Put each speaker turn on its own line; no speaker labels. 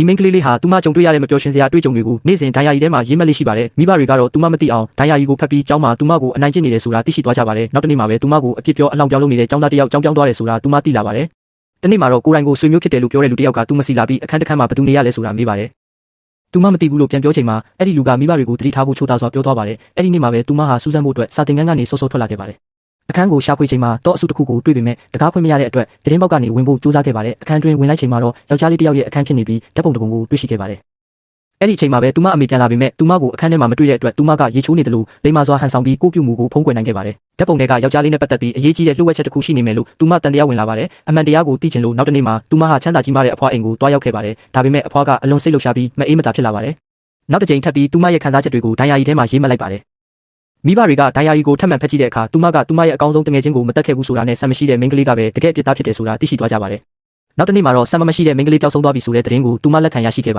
ဒီမိန်းကလေးလေးဟာသူမကြုံတွေ့ရတဲ့မပျော်ရွှင်စရာအတွေ့အကြုံတွေကိုနေ့စဉ်ဒိုင်ယာရီထဲမှာရေးမှတ်လေးရှိပါတယ်မိဘတွေကတော့သူမမသိအောင်ဒိုင်ယာရီကိုဖတ်ပြီးကျောင်းမှာသူမကိုအနိုင်ကျင့်နေတယ်ဆိုတာသိရှိသွားကြပါတယ်နောက်တစ်နေ့မှာပဲသူမကိုအပြစ်ပြောအလောင်းပြောလုပ်နေတဲ့ကျောင်းသားတစ်ယောက်ကျောင်းပြောင်းသွားတယ်ဆိုတာသူမသိလာပါတယ်တနေ့မှာတော့ကိုယ်တိုင်ကိုဆွေမျိုးဖြစ်တယ်လို့ပြောတဲ့လူတစ်ယောက်ကသူမစီလာပြီးအခန်းတစ်ခန်းမှာဘယ်သူနေရလဲဆိုတာမေးပါတယ်သူမမသိဘူးလို့ပြန်ပြောချိန်မှာအဲ့ဒီလူကမိဘတွေကိုတတိထားဖို့ချိုးသားစွာပြောသွားပါတယ်အဲ့ဒီနေ့မှာပဲသူမဟာစူးစမ်းဖို့အတွက်စာသင်ခန်းကနေစောစောထွက်လာခဲ့ပါတယ်အခန်းကိုရှာဖွေချိန်မှာတော့အစုတစ်ခုကိုတွေ့ပေမဲ့တကားဖွင့်မရတဲ့အတွက်တရင်ပေါက်ကနေဝင်ဖို့ကြိုးစားခဲ့ပါတယ်အခန်းတွင်ဝင်လိုက်ချိန်မှာတော့ယောက်ျားလေးတစ်ယောက်ရဲ့အခန်းဖြစ်နေပြီးဓာတ်ပုံတစ်ပုံကိုတွေ့ရှိခဲ့ပါတယ်အဲ့ဒီချိန်မှာပဲသူမအမေပြန်လာပေမဲ့သူမကိုအခန်းထဲမှာမတွေ့တဲ့အတွက်သူမကရေချိုးနေတယ်လို့လိမ္မာစွာဟန်ဆောင်ပြီးကိုပြုမှုကိုဖုံးကွယ်နိုင်ခဲ့ပါတယ်ဓာတ်ပုံတွေကယောက်ျားလေးနဲ့ပတ်သက်ပြီးအရေးကြီးတဲ့လှုပ်ဝက်ချက်တစ်ခုရှိနေမယ်လို့သူမတန်တရားဝင်လာပါတယ်အမှန်တရားကိုသိချင်လို့နောက်တစ်နေ့မှာသူမဟာချမ်းသာကြီးမားတဲ့အဖွားအိမ်ကိုတွားရောက်ခဲ့ပါတယ်ဒါပေမဲ့အဖွားကအလွန်စိတ်လှုပ်ရှားပြီးမအေးမသာဖြစ်လာပါတယ်နောက်တစ်ချိန်ထပ်ပြီးသူမရဲ့ခံစားချက်တွေကိုဒိုင်ယာရီထဲမှာရေးမှတ်လိုက်ပါတယ်မိဘတွေကဒိုင်ယာရီကိုထပ်မံဖတ်ကြည့်တဲ့အခါသူမကသူမရဲ့အကောင်းဆုံးတငယ်ချင်းကိုမတက်ခဲ့ဘူးဆိုတာနဲ့ဆံမရှိတဲ့မိန်းကလေးကပဲတကယ်အပြစ်သားဖြစ်တယ်ဆိုတာသိရှိသွားကြပါတယ်နောက်တစ်နေ့မှာတော့ဆံမမရှိတဲ့မိန်းကလေးပျောက်ဆုံးသွားပြီဆိုတဲ့သတင်းကိုသူမလက်ခံရရှိခဲ့ပါတယ်